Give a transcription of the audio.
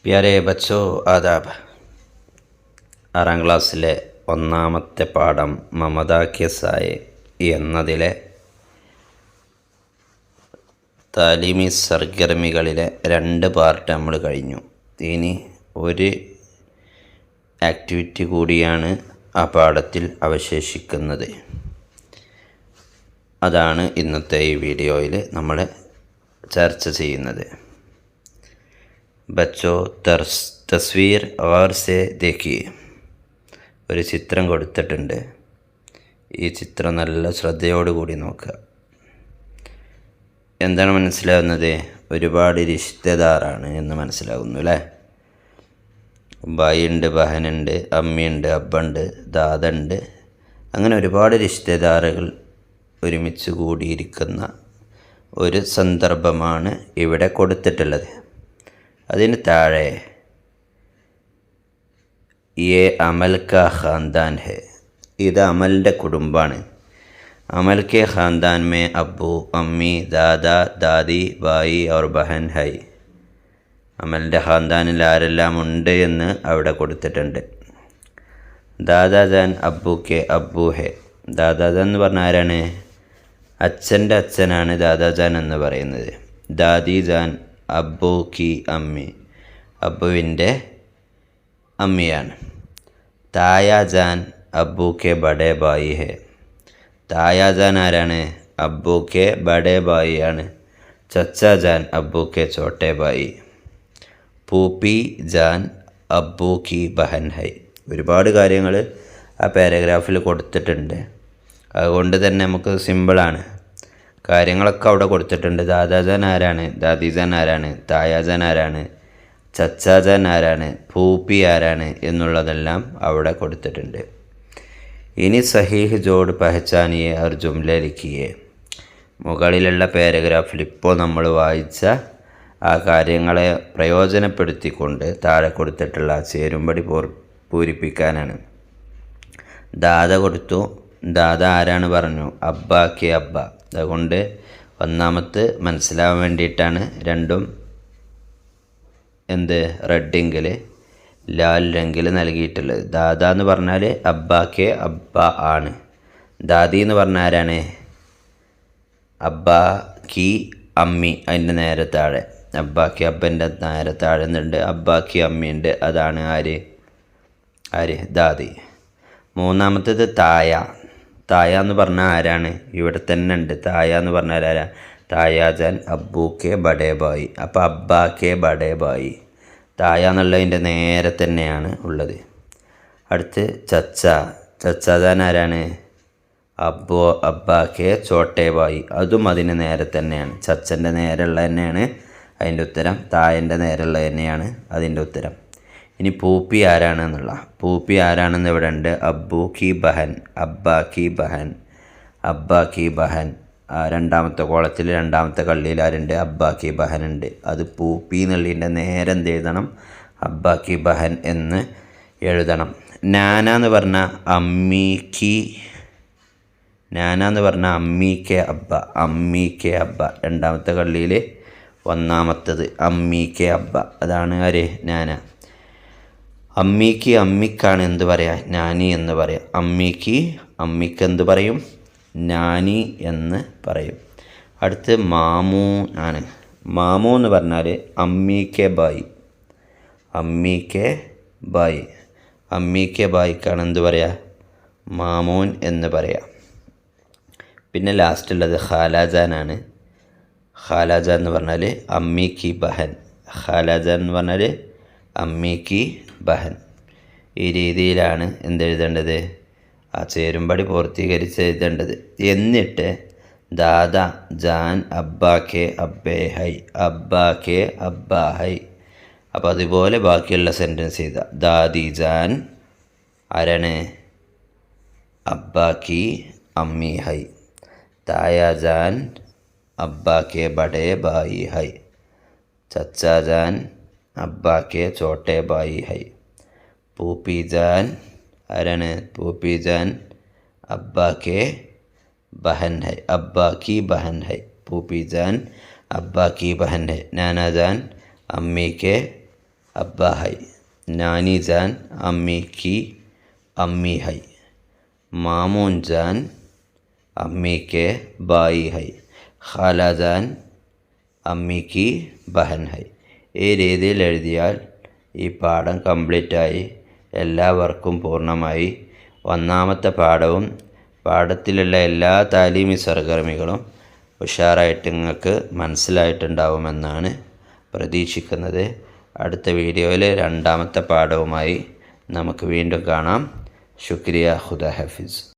പ്യാരെ ബച്ചോ ആദാബ്. 6ാം ക്ലാസ്സിലെ ഒന്നാമത്തെ പാഠം മമത കെ സായെ എന്നതിലെ താലീമി സർഗർമികളിലെ 2 പാർട്ട് നമ്മൾ കഴിഞ്ഞു. ഇനി ഒരു ആക്ടിവിറ്റി കൂടിയാണ് ആ പാഠത്തിൽ അവശേഷിക്കുന്നത്. അതാണ് ഇന്നത്തെ ഈ വീഡിയോയിൽ നമ്മൾ ചർച്ച ചെയ്യുന്നത്. ബച്ചോ തസ്വീർ ഗൗർ സെ ദേഖിയേ. ഒരു ചിത്രം കൊടുത്തിട്ടുണ്ട്. ഈ ചിത്രം നല്ല ശ്രദ്ധയോടുകൂടി നോക്കുക. എന്താണ് മനസ്സിലാകുന്നത്? ഒരുപാട് റിശ്തേദാറാണ് എന്ന് മനസ്സിലാകുന്നു അല്ലേ? ഭായിയുണ്ട്, ബഹനുണ്ട്, അമ്മയുണ്ട്, അബ്ബുണ്ട്, ദാദുണ്ട്, അങ്ങനെ ഒരുപാട് റിശ്തേദാറുകൾ ഒരുമിച്ച് കൂടിയിരിക്കുന്ന ഒരു സന്ദർഭമാണ് ഇവിടെ കൊടുത്തിട്ടുള്ളത്. അതിന് താഴെ യേ അമൽ കാ ഖാൻദാൻ ഹെ, ഇത് അമലിൻ്റെ കുടുംബമാണ്. അമൽ കെ ഖാൻദാൻ മേ അബ്ബു, അമ്മി, ദാദാ, ദാദി, ഭായി और ബഹൻ ഹൈ. അമലിൻ്റെ ഖാൻദാനിൽ ആരെല്ലാം ഉണ്ട് എന്ന് അവിടെ കൊടുത്തിട്ടുണ്ട്. ദാദാജാൻ അബ്ബു കെ അബ്ബു ഹെ. ദാദാജാൻ എന്ന് പറഞ്ഞാൽ ആരാണ്? അച്ഛൻ്റെ അച്ഛനാണ് ദാദാജാൻ എന്ന് പറയുന്നത്. ദാദിജാൻ അബ്ബു കി അമ്മി, അബ്ബുവിൻ്റെ അമ്മിയാണ്. തായാജാൻ അബ്ബു കെ ബഡേ ഭായി ഹെ. തായാജാൻ ആരാണ്? അബ്ബു കെ ബഡേ ഭായി ആണ്. ചച്ചാജാൻ അബ്ബു കെ ചോട്ടെ ഭായി. പൂപ്പി ജാൻ അബ്ബു കി ബഹൻ ഹൈ. ഒരുപാട് കാര്യങ്ങൾ ആ പാരഗ്രാഫിൽ കൊടുത്തിട്ടുണ്ട്. അതുകൊണ്ട് തന്നെ നമുക്ക് സിമ്പിളാണ്. കാര്യങ്ങളൊക്കെ അവിടെ കൊടുത്തിട്ടുണ്ട്. ദാദാജാൻ ആരാണ്? ദാദിജാൻ ആരാണ്? തായാജാൻ ആരാണ്? ചച്ചാജാൻ ആരാണ്? പൂപ്പി ആരാണ് എന്നുള്ളതെല്ലാം അവിടെ കൊടുത്തിട്ടുണ്ട്. ഇനി സഹീഹ് ജോഡ് പഹച്ചാനിയെ और ജുംല ലിഖിയെ. മുകളിലുള്ള പാരഗ്രാഫിൽ ഇപ്പോൾ നമ്മൾ വായിച്ച ആ കാര്യങ്ങളെ പ്രയോജനപ്പെടുത്തിക്കൊണ്ട് താഴെ കൊടുത്തിട്ടുള്ള ചേരുംപടി പൂരിപ്പിക്കാനാണ്. ദാദ കൊടുത്തു. ദാദ ആരാണ് പറഞ്ഞു? അബ്ബാക്കി അബ്ബ. അതുകൊണ്ട് ഒന്നാമത്തെ മനസ്സിലാവാൻ വേണ്ടിയിട്ടാണ് രണ്ടും റെഡിങ്കിൽ ലാൽ രംഗിൽ നൽകിയിട്ടുള്ളത്. ദാദ എന്ന് പറഞ്ഞാൽ അബ്ബാക്കെ അബ്ബ ആണ്. ദാദി എന്ന് പറഞ്ഞാൽ ആരാണ്? അബ്ബാക്കി അമ്മി. അതിൻ്റെ നേരെ താഴെ അബ്ബാക്കി അബ്ബൻ്റെ നേരെ താഴെ ഉണ്ട് അബ്ബാക്കി അമ്മിയുണ്ട്. അതാണ് ആര്? ദാദി. മൂന്നാമത്തേത് തായ. തായ എന്ന് പറഞ്ഞാൽ ആരാണ്? ഇവിടെ തന്നെ ഉണ്ട്. തായ എന്ന് പറഞ്ഞാൽ ആരാ? തായാജാൻ അബ്ബു കെ ബഡേ ഭായി. അപ്പോൾ അബ്ബാ കെ ബഡേ ഭായി. തായ എന്നുള്ളതിൻ്റെ നേരെ തന്നെയാണ് ഉള്ളത്. അടുത്ത് ചച്ച. ചച്ചാജാൻ ആരാണ്? അബ്ബാ കെ ചോട്ടെ ഭായി. അതും അതിന് നേരെ തന്നെയാണ്. ചച്ചൻ്റെ നേരെയുള്ള തന്നെയാണ് അതിൻ്റെ ഉത്തരം. തായൻ്റെ നേരെയുള്ള തന്നെയാണ് അതിൻ്റെ ഉത്തരം. ഇനി പൂപ്പി ആരാണെന്നുള്ള. പൂപ്പി ആരാണെന്ന് ഇവിടെ ഉണ്ട്. അബ്ബു കി ബഹൻ, അബ്ബാ കി ബഹൻ, അബ്ബാ കി ബഹൻ. രണ്ടാമത്തെ കോളത്തിൽ രണ്ടാമത്തെ കള്ളിയിൽ ആരുണ്ട്? അബ്ബാ കി ബഹൻ ഉണ്ട്. അത് പൂപ്പി എന്നുള്ളതിൻ്റെ നേരെ എന്ത് എഴുതണം? അബ്ബാ കി ബഹൻ എന്ന് എഴുതണം. നാന എന്ന് പറഞ്ഞാൽ അമ്മീക്ക്. നാന എന്ന് പറഞ്ഞാൽ അമ്മീക്കെ അബ്ബ, അമ്മീക്കെ അബ്ബ. രണ്ടാമത്തെ കള്ളിയിൽ ഒന്നാമത്തത് അമ്മീക്കെ അബ്ബ. അതാണ് ആര്? നാന. അമ്മിക്കാണ് എന്ത് പറയാം? നാനി എന്ന് പറയാം. അമ്മിക്ക് എന്ത് പറയും? നാനി എന്ന് പറയും. അടുത്ത് മാമൂ ആണ്. മാമൂ എന്ന് പറഞ്ഞാൽ അമ്മിക്കെ ബായി, അമ്മിക്കെ ബായി. അമ്മിക്കെ ബായിക്കാണ് എന്ത് പറയുക? മാമൂൻ എന്ന് പറയാം. പിന്നെ ലാസ്റ്റുള്ളത് ഖാലാജാനാണ്. ഖാലാജാൻ എന്ന് പറഞ്ഞാൽ അമ്മിക്ക് ബഹൻ. ഖാലാജാൻ എന്ന് പറഞ്ഞാൽ അമ്മിക്ക് ബഹൻ. ഈ രീതിയിലാണ് എന്തെഴുതേണ്ടത്? ആ ചേരുംപടി പൂർത്തീകരിച്ച് എഴുതേണ്ടത്. എന്നിട്ട് ദാദ ജാൻ അബ്ബാക്കെ അബ്ബേ ഹൈ, അബ്ബാക്കെ അബ്ബാ ഹൈ. അപ്പോൾ അതുപോലെ ബാക്കിയുള്ള സെൻറ്റൻസ് ചെയ്ത ദാദി ജാൻ ആരാണ്? അബ്ബാക്കി അമ്മി ഹൈ. തായ ജാൻ അബ്ബാക്കെ ബഡേ ബായി ഹൈ. ചച്ചാ ജാൻ അബ്ബാ കെ ചോട്ടെ ബായി ഹൈ. പൂപ്പി ജാൻ ആരാണ്? പൂപ്പി ജാൻ അബ്ബാ കെ ബഹൻ ഹൈ, അബ്ബാ की बहन है. पूपी जान अब्बा की बहन है. नाना जान अम्मी के अब्बा है। नानी जान अम्मी की अम्मी है। मामून जान अम्मी के भाई है। खाला जान അമ്മി കി ബഹൻ ഹൈ. ഈ രീതിയിൽ എഴുതിയാൽ ഈ പാഠം കംപ്ലീറ്റായി, എല്ലാ വർക്കും പൂർണ്ണമായി. ഒന്നാമത്തെ പാഠവും പാഠത്തിലുള്ള എല്ലാ താലീമി സർഗർമികളും ഉഷാറായിട്ട് നിങ്ങൾക്ക് മനസ്സിലായിട്ടുണ്ടാവുമെന്നാണ് പ്രതീക്ഷിക്കുന്നത്. അടുത്ത വീഡിയോയിൽ രണ്ടാമത്തെ പാഠവുമായി നമുക്ക് വീണ്ടും കാണാം. ശുക്രിയ. ഖുദ ഹഫീസ്.